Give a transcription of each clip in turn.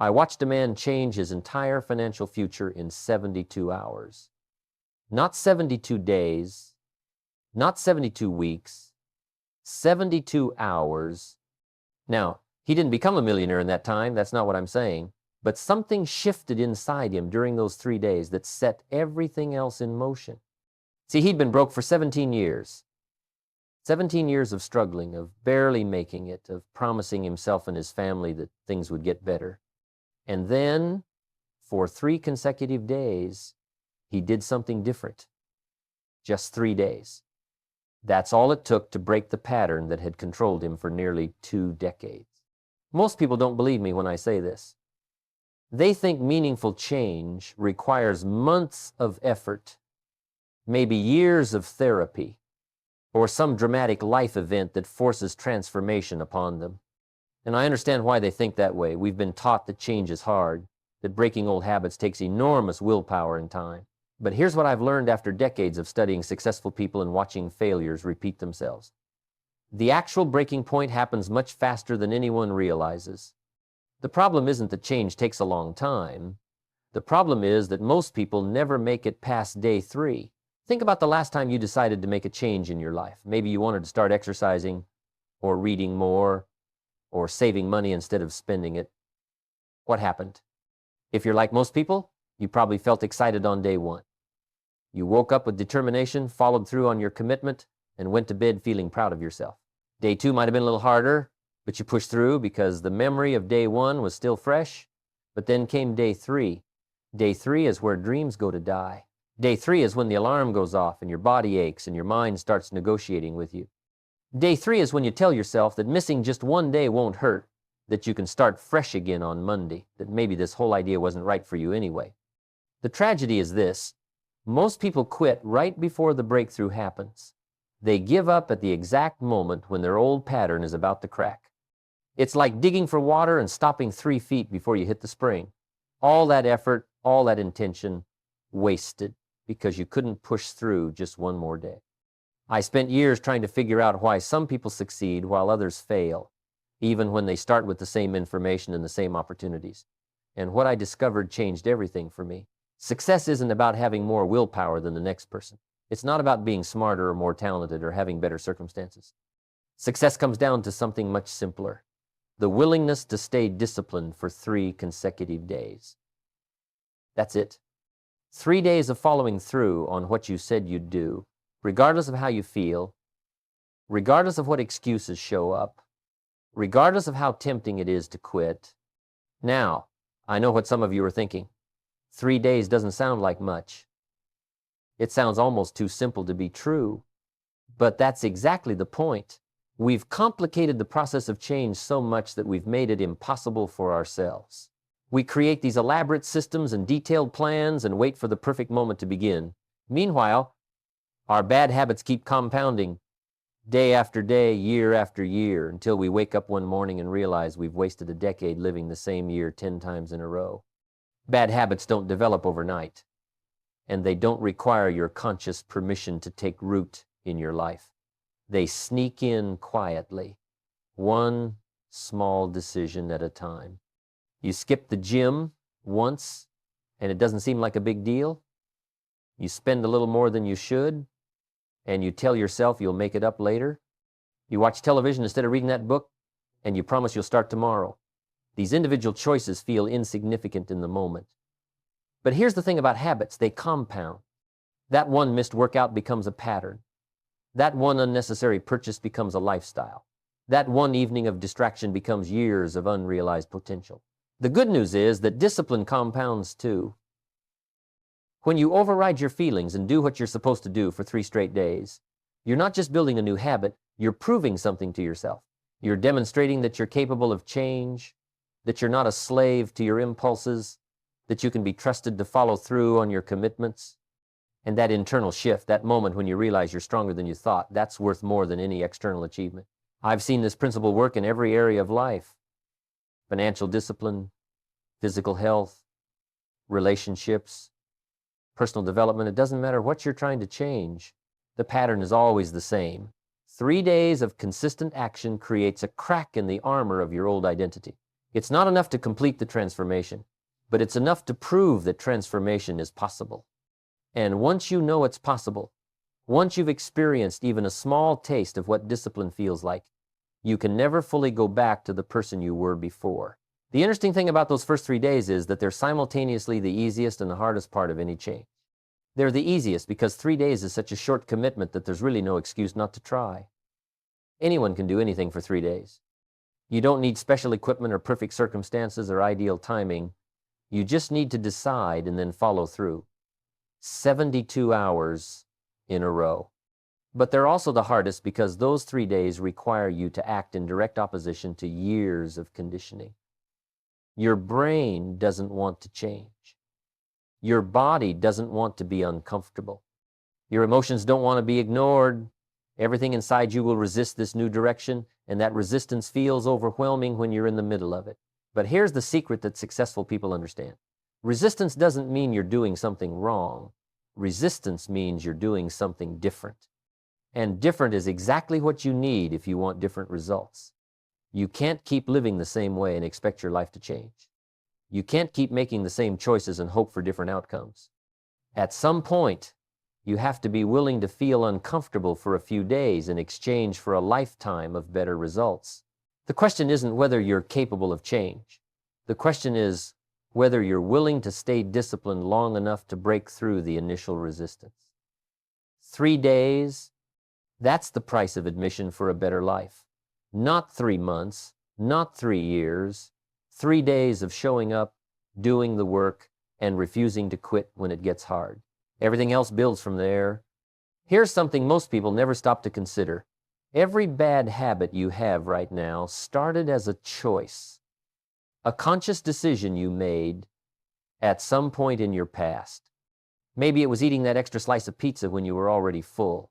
I watched a man change his entire financial future in 72 hours. Not 72 days, not 72 weeks, 72 hours. Now, he didn't become a millionaire in that time, that's not what I'm saying, but something shifted inside him during those 3 days that set everything else in motion. See, he'd been broke for 17 years. 17 years of struggling, of barely making it, of promising himself and his family that things would get better. And then, for 3 consecutive days, he did something different. Just 3 days. That's all it took to break the pattern that had controlled him for nearly 2 decades. Most people don't believe me when I say this. They think meaningful change requires months of effort, maybe years of therapy, or some dramatic life event that forces transformation upon them. And I understand why they think that way. We've been taught that change is hard, that breaking old habits takes enormous willpower and time. But here's what I've learned after decades of studying successful people and watching failures repeat themselves. The actual breaking point happens much faster than anyone realizes. The problem isn't that change takes a long time. The problem is that most people never make it past day 3. Think about the last time you decided to make a change in your life. Maybe you wanted to start exercising, or reading more, or saving money instead of spending it. What happened? If you're like most people, you probably felt excited on day 1. You woke up with determination, followed through on your commitment, and went to bed feeling proud of yourself. Day 2 might have been a little harder, but you pushed through because the memory of day 1 was still fresh. But then came day 3. Day 3 is where dreams go to die. Day 3 is when the alarm goes off and your body aches and your mind starts negotiating with you. Day 3 is when you tell yourself that missing just 1 day won't hurt, that you can start fresh again on Monday, that maybe this whole idea wasn't right for you anyway. The tragedy is this: most people quit right before the breakthrough happens. They give up at the exact moment when their old pattern is about to crack. It's like digging for water and stopping 3 feet before you hit the spring. All that effort, all that intention, wasted because you couldn't push through just 1 more day. I spent years trying to figure out why some people succeed while others fail, even when they start with the same information and the same opportunities. And what I discovered changed everything for me. Success isn't about having more willpower than the next person. It's not about being smarter or more talented or having better circumstances. Success comes down to something much simpler: the willingness to stay disciplined for 3 consecutive days. That's it. 3 days of following through on what you said you'd do, regardless of how you feel, regardless of what excuses show up, regardless of how tempting it is to quit. Now, I know what some of you are thinking. 3 days doesn't sound like much. It sounds almost too simple to be true. But that's exactly the point. We've complicated the process of change so much that we've made it impossible for ourselves. We create these elaborate systems and detailed plans and wait for the perfect moment to begin. Meanwhile, our bad habits keep compounding day after day, year after year, until we wake up one morning and realize we've wasted a decade living the same year 10 times in a row. Bad habits don't develop overnight, and they don't require your conscious permission to take root in your life. They sneak in quietly, one small decision at a time. You skip the gym once, and it doesn't seem like a big deal. You spend a little more than you should, and you tell yourself you'll make it up later. You watch television instead of reading that book, and you promise you'll start tomorrow. These individual choices feel insignificant in the moment. But here's the thing about habits: they compound. That one missed workout becomes a pattern. That one unnecessary purchase becomes a lifestyle. That one evening of distraction becomes years of unrealized potential. The good news is that discipline compounds too. When you override your feelings and do what you're supposed to do for 3 straight days, you're not just building a new habit, you're proving something to yourself. You're demonstrating that you're capable of change, that you're not a slave to your impulses, that you can be trusted to follow through on your commitments. And that internal shift, that moment when you realize you're stronger than you thought, that's worth more than any external achievement. I've seen this principle work in every area of life: financial discipline, physical health, relationships, personal development. It doesn't matter what you're trying to change. The pattern is always the same. 3 days of consistent action creates a crack in the armor of your old identity. It's not enough to complete the transformation, but it's enough to prove that transformation is possible. And once you know it's possible, once you've experienced even a small taste of what discipline feels like, you can never fully go back to the person you were before. The interesting thing about those first 3 days is that they're simultaneously the easiest and the hardest part of any change. They're the easiest because 3 days is such a short commitment that there's really no excuse not to try. Anyone can do anything for 3 days. You don't need special equipment or perfect circumstances or ideal timing. You just need to decide and then follow through. 72 hours in a row. But they're also the hardest because those 3 days require you to act in direct opposition to years of conditioning. Your brain doesn't want to change. Your body doesn't want to be uncomfortable. Your emotions don't want to be ignored. Everything inside you will resist this new direction, and that resistance feels overwhelming when you're in the middle of it. But here's the secret that successful people understand. Resistance doesn't mean you're doing something wrong. Resistance means you're doing something different. And different is exactly what you need if you want different results. You can't keep living the same way and expect your life to change. You can't keep making the same choices and hope for different outcomes. At some point, you have to be willing to feel uncomfortable for a few days in exchange for a lifetime of better results. The question isn't whether you're capable of change. The question is whether you're willing to stay disciplined long enough to break through the initial resistance. 3 days, that's the price of admission for a better life. Not 3 months, not 3 years, 3 days of showing up, doing the work, and refusing to quit when it gets hard. Everything else builds from there. Here's something most people never stop to consider. Every bad habit you have right now started as a choice, a conscious decision you made at some point in your past. Maybe it was eating that extra slice of pizza when you were already full.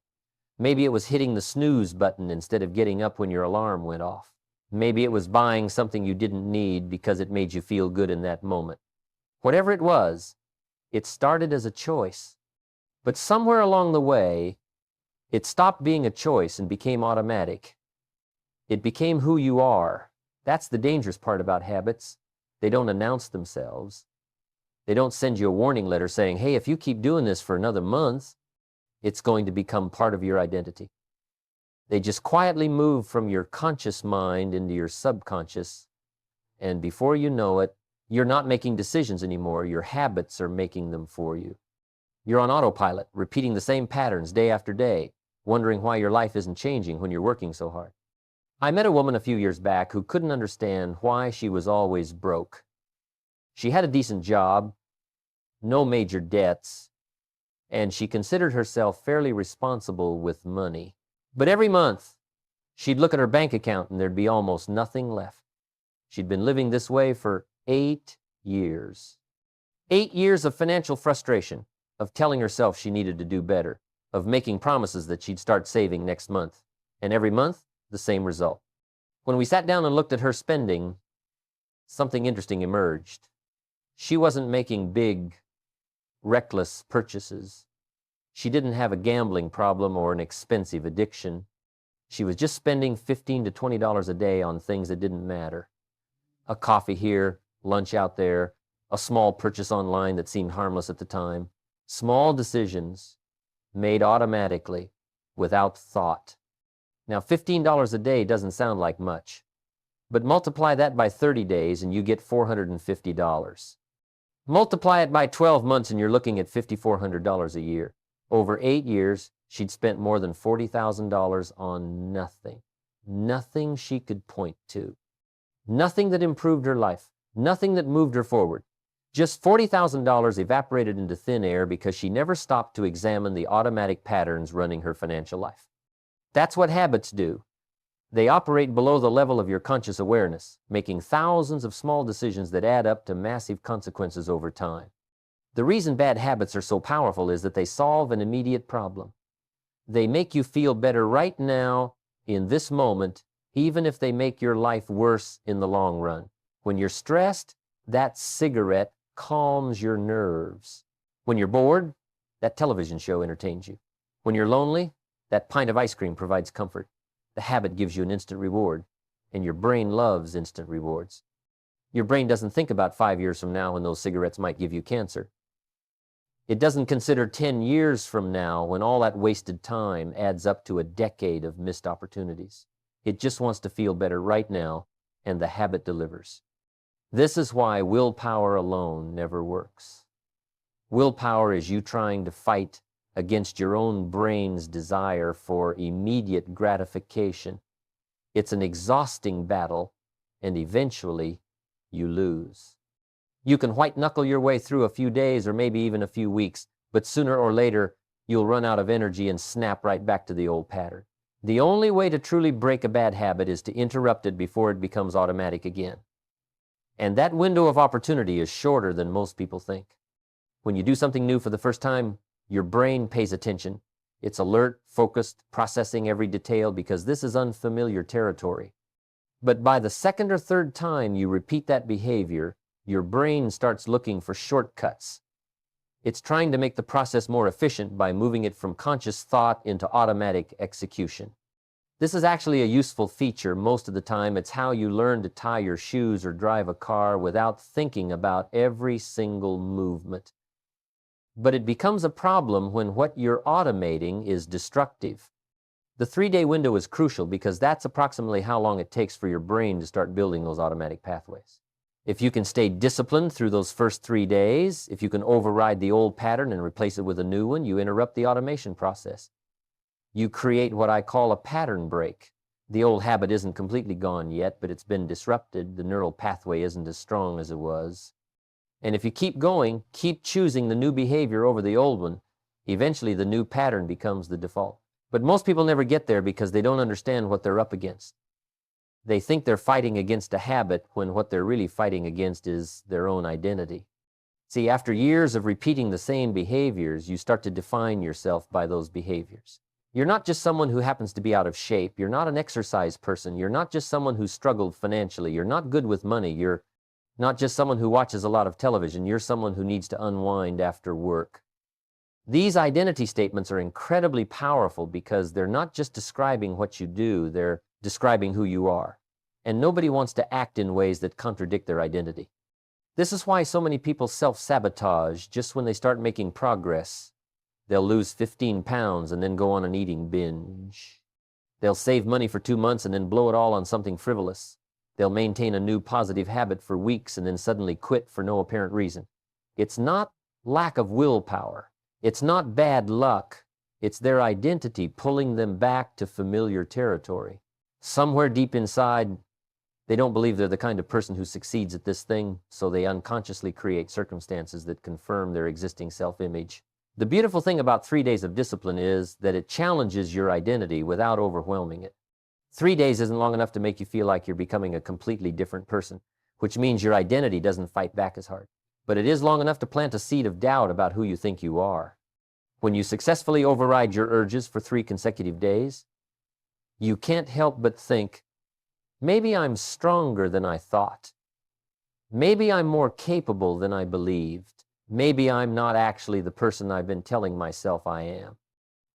Maybe it was hitting the snooze button instead of getting up when your alarm went off. Maybe it was buying something you didn't need because it made you feel good in that moment. Whatever it was, it started as a choice. But somewhere along the way, it stopped being a choice and became automatic. It became who you are. That's the dangerous part about habits. They don't announce themselves. They don't send you a warning letter saying, hey, if you keep doing this for another month, it's going to become part of your identity. They just quietly move from your conscious mind into your subconscious, and before you know it, you're not making decisions anymore. Your habits are making them for you. You're on autopilot, repeating the same patterns day after day, wondering why your life isn't changing when you're working so hard. I met a woman a few years back who couldn't understand why she was always broke. She had a decent job, no major debts, and she considered herself fairly responsible with money. But every month, she'd look at her bank account and there'd be almost nothing left. She'd been living this way for 8 years. 8 years of financial frustration, of telling herself she needed to do better, of making promises that she'd start saving next month. And every month, the same result. When we sat down and looked at her spending, something interesting emerged. She wasn't making big, reckless purchases. She didn't have a gambling problem or an expensive addiction. She was just spending $15 to $20 a day on things that didn't matter. A coffee here, lunch out there, a small purchase online that seemed harmless at the time. Small decisions made automatically, without thought. Now, $15 a day doesn't sound like much, but multiply that by 30 days and you get $450. Multiply it by 12 months and you're looking at $5,400 a year. Over 8 years, she'd spent more than $40,000 on nothing. Nothing she could point to. Nothing that improved her life. Nothing that moved her forward. Just $40,000 evaporated into thin air because she never stopped to examine the automatic patterns running her financial life. That's what habits do. They operate below the level of your conscious awareness, making thousands of small decisions that add up to massive consequences over time. The reason bad habits are so powerful is that they solve an immediate problem. They make you feel better right now, in this moment, even if they make your life worse in the long run. When you're stressed, that cigarette calms your nerves. When you're bored, that television show entertains you. When you're lonely, that pint of ice cream provides comfort. The habit gives you an instant reward, and your brain loves instant rewards. Your brain doesn't think about 5 years from now when those cigarettes might give you cancer. It doesn't consider 10 years from now when all that wasted time adds up to a decade of missed opportunities. It just wants to feel better right now, and the habit delivers. This is why willpower alone never works. Willpower is you trying to fight against your own brain's desire for immediate gratification. It's an exhausting battle, and eventually you lose. You can white-knuckle your way through a few days or maybe even a few weeks, but sooner or later you'll run out of energy and snap right back to the old pattern. The only way to truly break a bad habit is to interrupt it before it becomes automatic again. And that window of opportunity is shorter than most people think. When you do something new for the first time, your brain pays attention. It's alert, focused, processing every detail because this is unfamiliar territory. But by the second or third time you repeat that behavior, your brain starts looking for shortcuts. It's trying to make the process more efficient by moving it from conscious thought into automatic execution. This is actually a useful feature. Most of the time, it's how you learn to tie your shoes or drive a car without thinking about every single movement. But it becomes a problem when what you're automating is destructive. The 3-day window is crucial because that's approximately how long it takes for your brain to start building those automatic pathways. If you can stay disciplined through those first 3 days, if you can override the old pattern and replace it with a new one, you interrupt the automation process. You create what I call a pattern break. The old habit isn't completely gone yet, but it's been disrupted. The neural pathway isn't as strong as it was. And if you keep going, keep choosing the new behavior over the old one, eventually the new pattern becomes the default. But most people never get there because they don't understand what they're up against. They think they're fighting against a habit when what they're really fighting against is their own identity. See, after years of repeating the same behaviors, you start to define yourself by those behaviors. You're not just someone who happens to be out of shape. You're not an exercise person. You're not just someone who struggled financially. You're not good with money. You're not just someone who watches a lot of television. You're someone who needs to unwind after work. These identity statements are incredibly powerful because they're not just describing what you do, they're describing who you are. And nobody wants to act in ways that contradict their identity. This is why so many people self-sabotage just when they start making progress. They'll lose 15 pounds and then go on an eating binge. They'll save money for 2 months and then blow it all on something frivolous. They'll maintain a new positive habit for weeks and then suddenly quit for no apparent reason. It's not lack of willpower. It's not bad luck. It's their identity pulling them back to familiar territory. Somewhere deep inside, they don't believe they're the kind of person who succeeds at this thing, so they unconsciously create circumstances that confirm their existing self-image. The beautiful thing about 3 days of discipline is that it challenges your identity without overwhelming it. 3 days isn't long enough to make you feel like you're becoming a completely different person, which means your identity doesn't fight back as hard. But it is long enough to plant a seed of doubt about who you think you are. When you successfully override your urges for 3 consecutive days, you can't help but think, maybe I'm stronger than I thought. Maybe I'm more capable than I believed. Maybe I'm not actually the person I've been telling myself I am.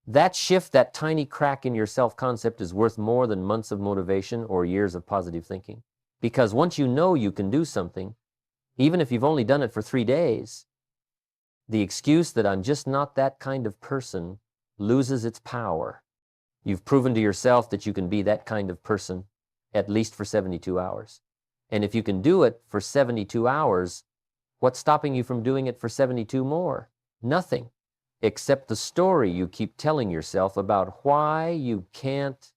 That shift, that tiny crack in your self-concept is worth more than months of motivation or years of positive thinking. Because once you know you can do something, even if you've only done it for 3 days, the excuse that I'm just not that kind of person loses its power. You've proven to yourself that you can be that kind of person at least for 72 hours. And if you can do it for 72 hours, what's stopping you from doing it for 72 more? Nothing, except the story you keep telling yourself about why you can't.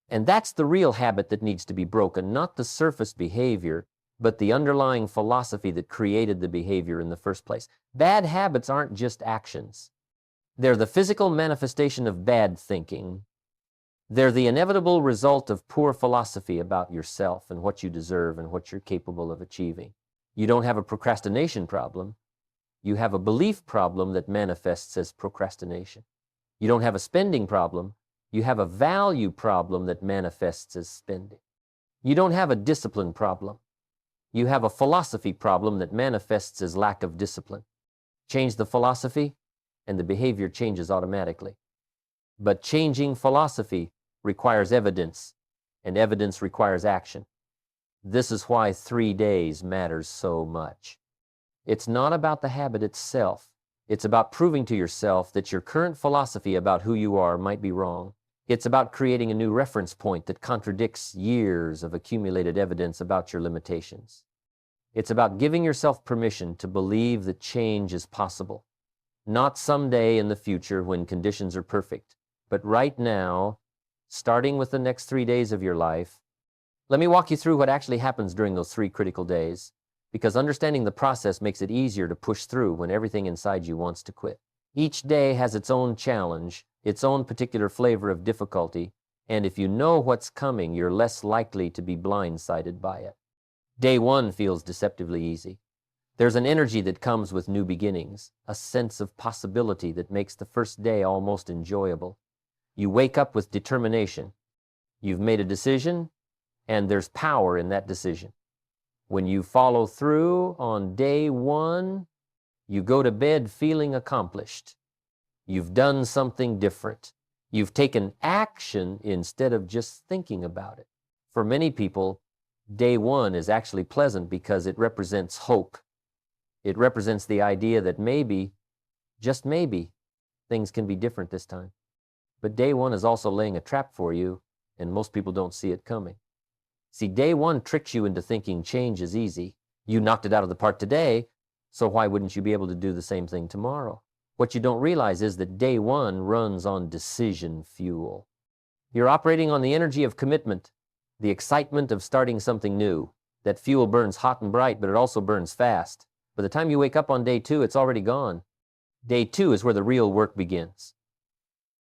And that's the real habit that needs to be broken, not the surface behavior, but the underlying philosophy that created the behavior in the first place. Bad habits aren't just actions. They're the physical manifestation of bad thinking. They're the inevitable result of poor philosophy about yourself and what you deserve and what you're capable of achieving. You don't have a procrastination problem. You have a belief problem that manifests as procrastination. You don't have a spending problem. You have a value problem that manifests as spending. You don't have a discipline problem. You have a philosophy problem that manifests as lack of discipline. Change the philosophy, and the behavior changes automatically. But changing philosophy requires evidence, and evidence requires action. This is why 3 days matters so much. It's not about the habit itself. It's about proving to yourself that your current philosophy about who you are might be wrong. It's about creating a new reference point that contradicts years of accumulated evidence about your limitations. It's about giving yourself permission to believe that change is possible. Not someday in the future when conditions are perfect, but right now, starting with the next 3 days of your life. Let me walk you through what actually happens during those 3 critical days, because understanding the process makes it easier to push through when everything inside you wants to quit. Each day has its own challenge, its own particular flavor of difficulty, and if you know what's coming, you're less likely to be blindsided by it. Day 1 feels deceptively easy. There's an energy that comes with new beginnings, a sense of possibility that makes the first day almost enjoyable. You wake up with determination. You've made a decision, and there's power in that decision. When you follow through on day 1, you go to bed feeling accomplished. You've done something different. You've taken action instead of just thinking about it. For many people, day 1 is actually pleasant because it represents hope. It represents the idea that maybe, just maybe, things can be different this time. But day 1 is also laying a trap for you, and most people don't see it coming. See, day 1 tricks you into thinking change is easy. You knocked it out of the park today, so why wouldn't you be able to do the same thing tomorrow? What you don't realize is that day 1 runs on decision fuel. You're operating on the energy of commitment, the excitement of starting something new. That fuel burns hot and bright, but it also burns fast. By the time you wake up on day 2, it's already gone. Day 2 is where the real work begins.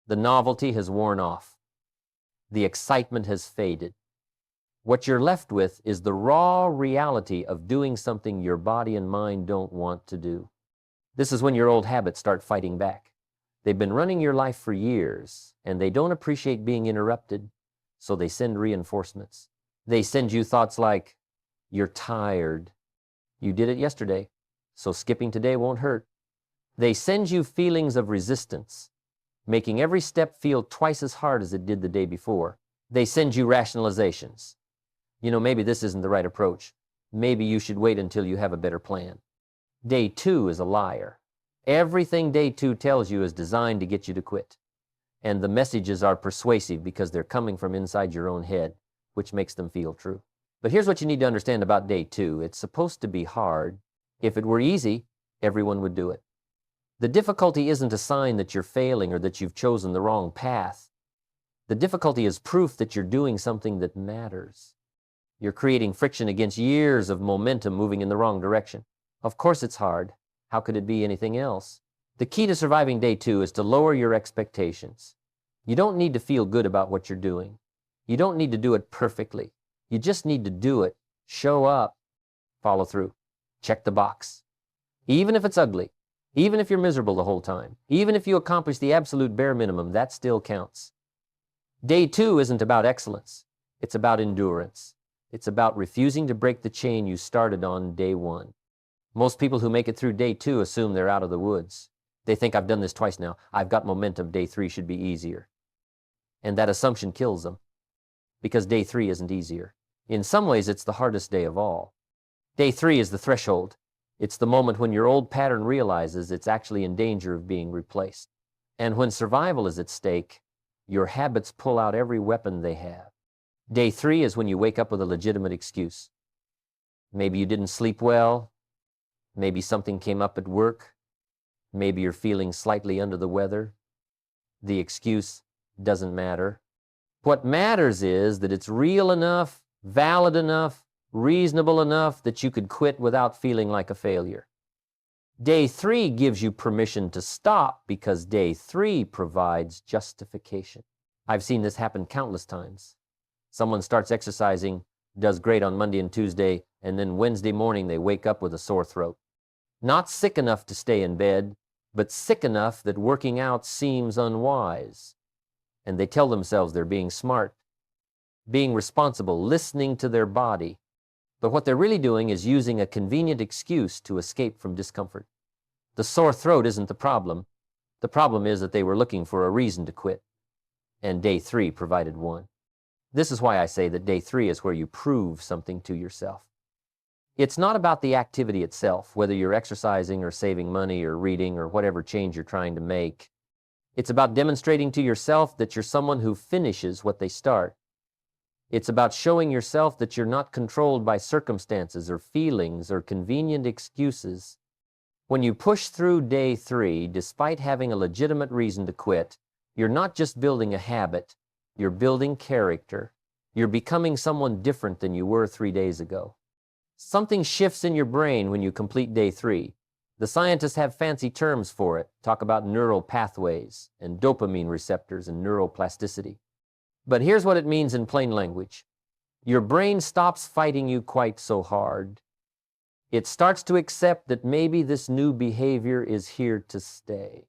The novelty has worn off. The excitement has faded. What you're left with is the raw reality of doing something your body and mind don't want to do. This is when your old habits start fighting back. They've been running your life for years, and they don't appreciate being interrupted, so they send reinforcements. They send you thoughts like, you're tired. You did it yesterday, so skipping today won't hurt. They send you feelings of resistance, making every step feel twice as hard as it did the day before. They send you rationalizations. Maybe this isn't the right approach. Maybe you should wait until you have a better plan. Day 2 is a liar. Everything day 2 tells you is designed to get you to quit. And the messages are persuasive because they're coming from inside your own head, which makes them feel true. But here's what you need to understand about day 2. It's supposed to be hard. If it were easy, everyone would do it. The difficulty isn't a sign that you're failing or that you've chosen the wrong path. The difficulty is proof that you're doing something that matters. You're creating friction against years of momentum moving in the wrong direction. Of course it's hard. How could it be anything else? The key to surviving day 2 is to lower your expectations. You don't need to feel good about what you're doing. You don't need to do it perfectly. You just need to do it, show up, follow through, check the box. Even if it's ugly, even if you're miserable the whole time, even if you accomplish the absolute bare minimum, that still counts. Day 2 isn't about excellence. It's about endurance. It's about refusing to break the chain you started on day 1. Most people who make it through day 2 assume they're out of the woods. They think, I've done this twice now. I've got momentum. Day 3 should be easier. And that assumption kills them, because day 3 isn't easier. In some ways, it's the hardest day of all. Day 3 is the threshold. It's the moment when your old pattern realizes it's actually in danger of being replaced. And when survival is at stake, your habits pull out every weapon they have. Day 3 is when you wake up with a legitimate excuse. Maybe you didn't sleep well. Maybe something came up at work. Maybe you're feeling slightly under the weather. The excuse doesn't matter. What matters is that it's real enough, valid enough, reasonable enough that you could quit without feeling like a failure. Day 3 gives you permission to stop because day 3 provides justification. I've seen this happen countless times. Someone starts exercising, does great on Monday and Tuesday, and then Wednesday morning they wake up with a sore throat. Not sick enough to stay in bed, but sick enough that working out seems unwise. And they tell themselves they're being smart, being responsible, listening to their body. But what they're really doing is using a convenient excuse to escape from discomfort. The sore throat isn't the problem. The problem is that they were looking for a reason to quit. And day 3 provided one. This is why I say that day 3 is where you prove something to yourself. It's not about the activity itself, whether you're exercising or saving money or reading or whatever change you're trying to make. It's about demonstrating to yourself that you're someone who finishes what they start. It's about showing yourself that you're not controlled by circumstances or feelings or convenient excuses. When you push through day 3, despite having a legitimate reason to quit, you're not just building a habit, you're building character. You're becoming someone different than you were 3 days ago. Something shifts in your brain when you complete day 3. The scientists have fancy terms for it, talk about neural pathways and dopamine receptors and neuroplasticity. But here's what it means in plain language. Your brain stops fighting you quite so hard. It starts to accept that maybe this new behavior is here to stay.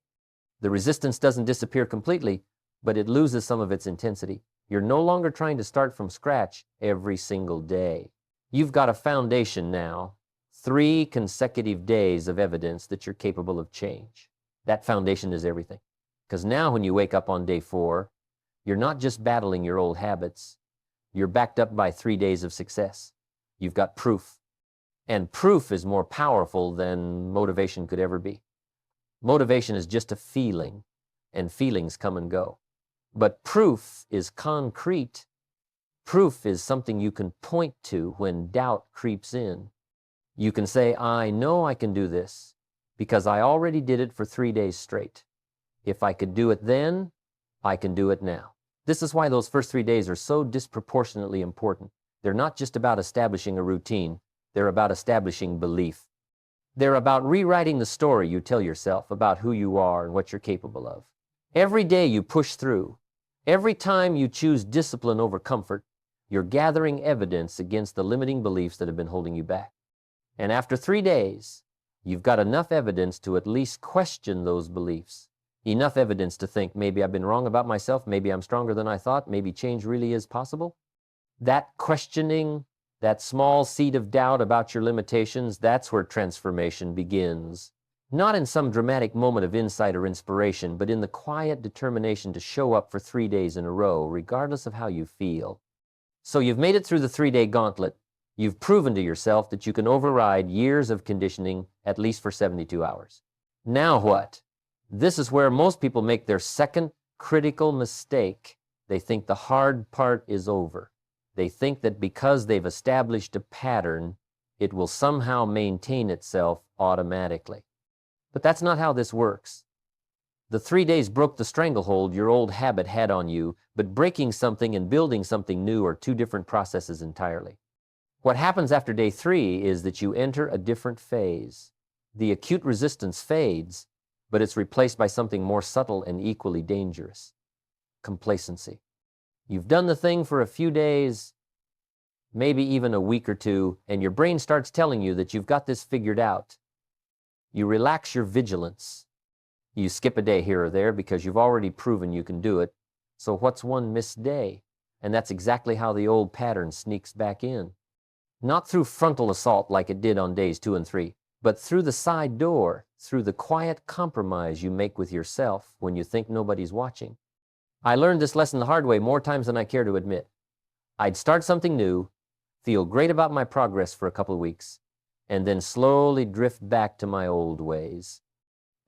The resistance doesn't disappear completely, but it loses some of its intensity. You're no longer trying to start from scratch every single day. You've got a foundation now, 3 consecutive days of evidence that you're capable of change. That foundation is everything. Because now when you wake up on day 4, you're not just battling your old habits. You're backed up by 3 days of success. You've got proof. And proof is more powerful than motivation could ever be. Motivation is just a feeling, and feelings come and go. But proof is concrete. Proof is something you can point to when doubt creeps in. You can say, I know I can do this because I already did it for 3 days straight. If I could do it then, I can do it now. This is why those first 3 days are so disproportionately important. They're not just about establishing a routine. They're about establishing belief. They're about rewriting the story you tell yourself about who you are and what you're capable of. Every day you push through. Every time you choose discipline over comfort, you're gathering evidence against the limiting beliefs that have been holding you back. And after 3 days, you've got enough evidence to at least question those beliefs. Enough evidence to think, maybe I've been wrong about myself, maybe I'm stronger than I thought, maybe change really is possible. That questioning, that small seed of doubt about your limitations, that's where transformation begins. Not in some dramatic moment of insight or inspiration, but in the quiet determination to show up for 3 days in a row, regardless of how you feel. So you've made it through the 3-day gauntlet. You've proven to yourself that you can override years of conditioning, at least for 72 hours. Now what? This is where most people make their second critical mistake. They think the hard part is over. They think that because they've established a pattern, it will somehow maintain itself automatically. But that's not how this works. The 3 days broke the stranglehold your old habit had on you, but breaking something and building something new are 2 different processes entirely. What happens after day 3 is that you enter a different phase. The acute resistance fades, but it's replaced by something more subtle and equally dangerous: complacency. You've done the thing for a few days, maybe even a week or 2, and your brain starts telling you that you've got this figured out. You relax your vigilance. You skip a day here or there because you've already proven you can do it. So what's one missed day? And that's exactly how the old pattern sneaks back in. Not through frontal assault like it did on days 2 and 3, but through the side door, through the quiet compromise you make with yourself when you think nobody's watching. I learned this lesson the hard way more times than I care to admit. I'd start something new, feel great about my progress for a couple of weeks, and then slowly drift back to my old ways.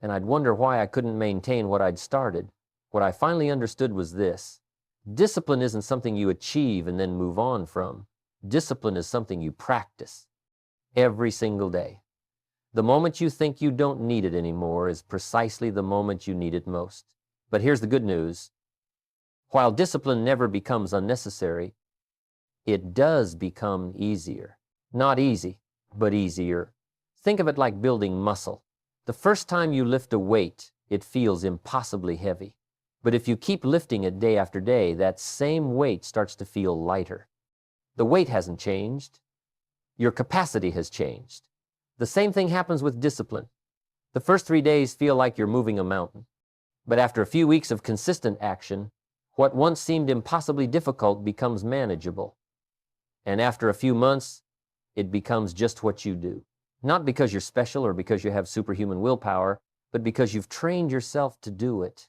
And I'd wonder why I couldn't maintain what I'd started. What I finally understood was this: discipline isn't something you achieve and then move on from. Discipline is something you practice every single day. The moment you think you don't need it anymore is precisely the moment you need it most. But here's the good news. While discipline never becomes unnecessary, it does become easier. Not easy, but easier. Think of it like building muscle. The first time you lift a weight, it feels impossibly heavy. But if you keep lifting it day after day, that same weight starts to feel lighter. The weight hasn't changed. Your capacity has changed. The same thing happens with discipline. The first 3 days feel like you're moving a mountain. But after a few weeks of consistent action, what once seemed impossibly difficult becomes manageable. And after a few months, it becomes just what you do. Not because you're special or because you have superhuman willpower, but because you've trained yourself to do it.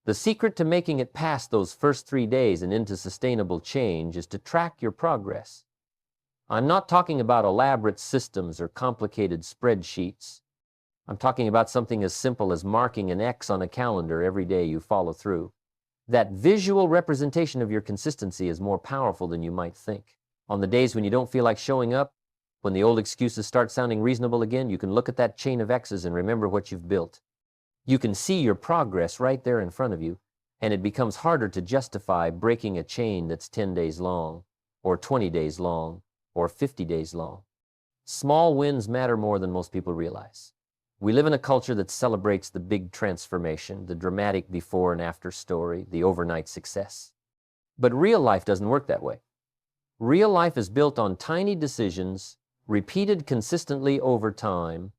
The secret to making it past those first 3 days and into sustainable change is to track your progress. I'm not talking about elaborate systems or complicated spreadsheets. I'm talking about something as simple as marking an X on a calendar every day you follow through. That visual representation of your consistency is more powerful than you might think. On the days when you don't feel like showing up, when the old excuses start sounding reasonable again, you can look at that chain of X's and remember what you've built. You can see your progress right there in front of you, and it becomes harder to justify breaking a chain that's 10 days long, or 20 days long, or 50 days long. Small wins matter more than most people realize. We live in a culture that celebrates the big transformation, the dramatic before and after story, the overnight success. But real life doesn't work that way. Real life is built on tiny decisions, repeated consistently over time.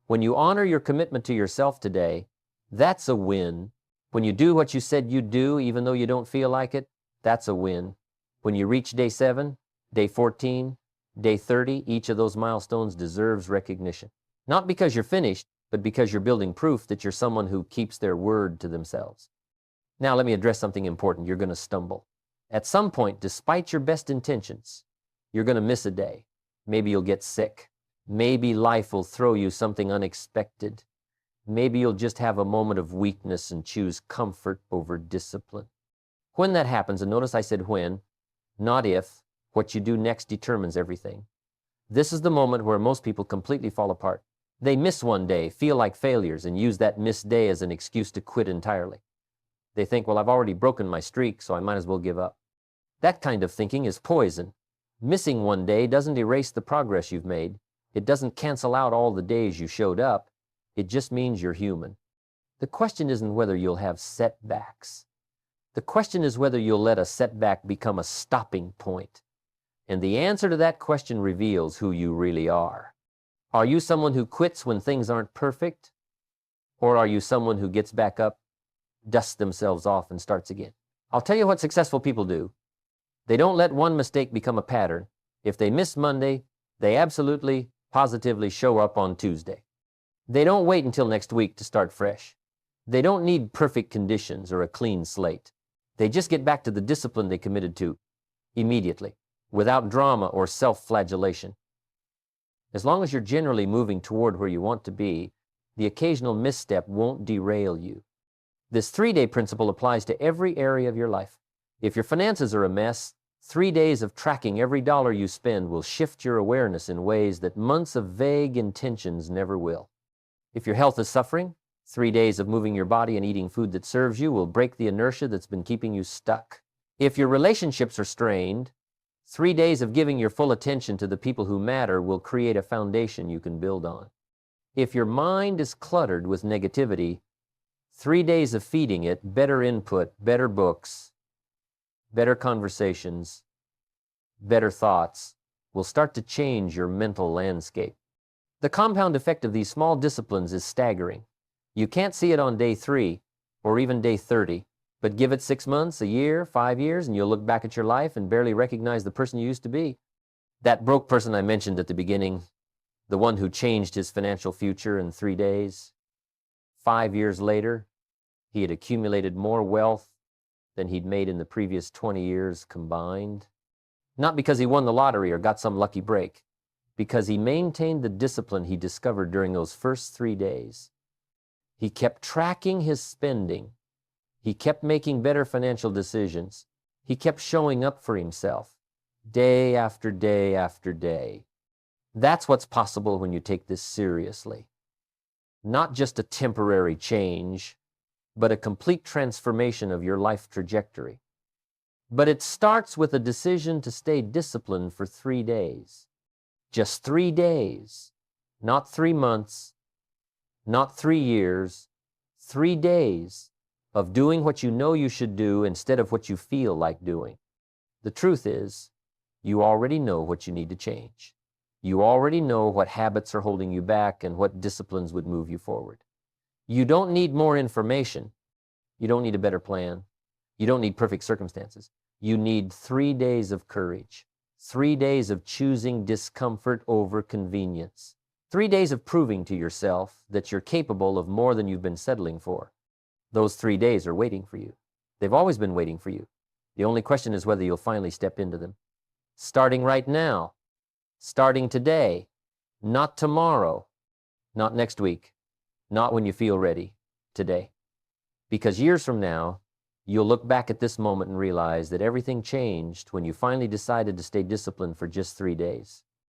When you honor your commitment to yourself today, that's a win. When you do what you said you'd do, even though you don't feel like it, that's a win. When you reach day 7, day 14, day 30, each of those milestones deserves recognition. Not because you're finished, but because you're building proof that you're someone who keeps their word to themselves. Now let me address something important. You're going to stumble. At some point, despite your best intentions, you're going to miss a day. Maybe you'll get sick. Maybe life will throw you something unexpected. Maybe you'll just have a moment of weakness and choose comfort over discipline. When that happens, and notice I said when, not if, what you do next determines everything. This is the moment where most people completely fall apart. They miss one day, feel like failures, and use that missed day as an excuse to quit entirely. They think, well, I've already broken my streak, so I might as well give up. That kind of thinking is poison. Missing one day doesn't erase the progress you've made. It doesn't cancel out all the days you showed up. It just means you're human. The question isn't whether you'll have setbacks. The question is whether you'll let a setback become a stopping point. And the answer to that question reveals who you really are. Are you someone who quits when things aren't perfect? Or are you someone who gets back up, dusts themselves off, and starts again? I'll tell you what successful people do. They don't let one mistake become a pattern. If they miss Monday, they absolutely, positively show up on Tuesday. They don't wait until next week to start fresh. They don't need perfect conditions or a clean slate. They just get back to the discipline they committed to immediately, without drama or self-flagellation. As long as you're generally moving toward where you want to be, the occasional misstep won't derail you. This 3-day principle applies to every area of your life. If your finances are a mess, 3 days of tracking every dollar you spend will shift your awareness in ways that months of vague intentions never will. If your health is suffering, 3 days of moving your body and eating food that serves you will break the inertia that's been keeping you stuck. If your relationships are strained, 3 days of giving your full attention to the people who matter will create a foundation you can build on. If your mind is cluttered with negativity, 3 days of feeding it better input, better books, better conversations, better thoughts will start to change your mental landscape. The compound effect of these small disciplines is staggering. You can't see it on day 3 or even day 30. But give it 6 months, a year, 5 years, and you'll look back at your life and barely recognize the person you used to be. That broke person I mentioned at the beginning, the one who changed his financial future in 3 days, 5 years later, he had accumulated more wealth than he'd made in the previous 20 years combined. Not because he won the lottery or got some lucky break, because he maintained the discipline he discovered during those first 3 days. He kept tracking his spending. He kept making better financial decisions. He kept showing up for himself, day after day after day. That's what's possible when you take this seriously. Not just a temporary change, but a complete transformation of your life trajectory. But it starts with a decision to stay disciplined for 3 days. Just 3 days, not 3 months, not 3 years, 3 days of doing what you know you should do instead of what you feel like doing. The truth is, you already know what you need to change. You already know what habits are holding you back and what disciplines would move you forward. You don't need more information. You don't need a better plan. You don't need perfect circumstances. You need 3 days of courage, 3 days of choosing discomfort over convenience, 3 days of proving to yourself that you're capable of more than you've been settling for. Those 3 days are waiting for you. They've always been waiting for you. The only question is whether you'll finally step into them. Starting right now, starting today, not tomorrow, not next week, not when you feel ready, today. Because years from now, you'll look back at this moment and realize that everything changed when you finally decided to stay disciplined for just 3 days.